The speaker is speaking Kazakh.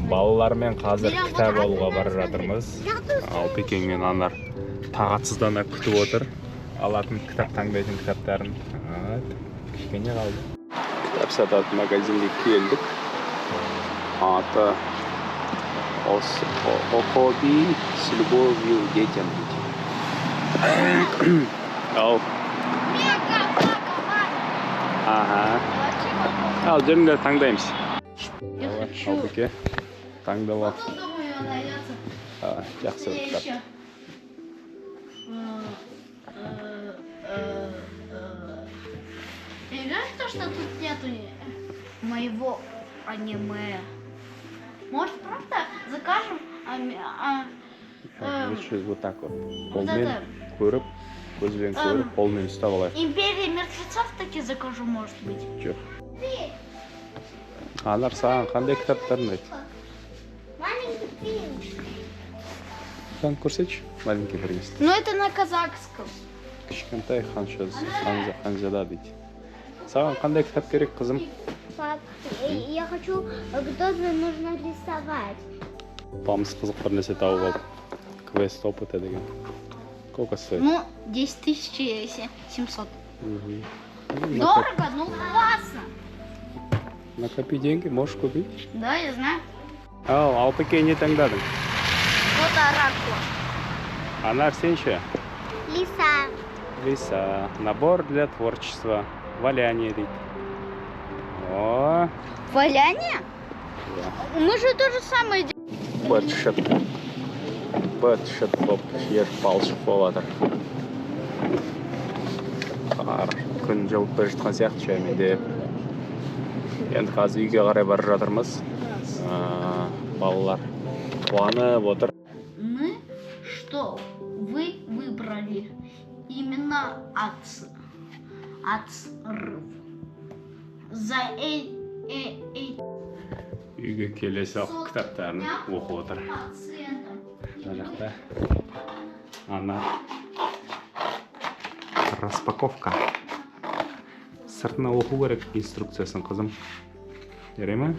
Балалармен қазір кітап алуға бара жатырмыз. Алпекең мен Анар тағатсыздана күтіп отыр. Алатын кітап таңдайтын кітаптарын. Кішкене қалды. Кітап сататын магазинге келдік. Аты «Оқоби с любовью детям». Ал. Ал, жерінде таңдаймыз. Алпеке, таңдап ал. Жақсы кітап. Ты знаешь, что тут нету моего аниме? Может, просто закажем Лучше вот так вот. Қолмен көріп, көзбен көріп, қолмен ұстап алайық. Империя мертвецов таки закажу, может быть. Жоқ. Анар, саған қандай кітаптар ұнайды? Маленький принц. Хан көрсетші, маленький принц. Ну, это на казахском. Кішкентай ханзада дейді. Саған қандай кітап керек, қызым? Пап, я хочу, кто-то нужно рисовать. Памыз қызық бір нәрсе тауып алып. Квест опыта деген. Сколько стоит? Ну, 10 700. Дорого, но классно. Накопи деньги, можешь купить. Да, я знаю. Алпеке не таңдадың? Вот оракула. Анар, сен ше? Лиса. Лиса. Набор для творчества. Валяние дейді. О, Валяние? да. Мы же то же самое делаем. Бәтшіт болып жер балшық болады. Қар күн жылып бара жатқан сияқты шәймендеп. Енді қазір үйге қарай бара жатырмыз. Балалар қуанып отыр. Мы что? Вы выбрали именно ацрв. За Үйге келе сал кітаптарын оқып отыр. Мына жақта Анар. Распаковка. Сыртына оқу керек инструкциясын, қызым. Жарай ма?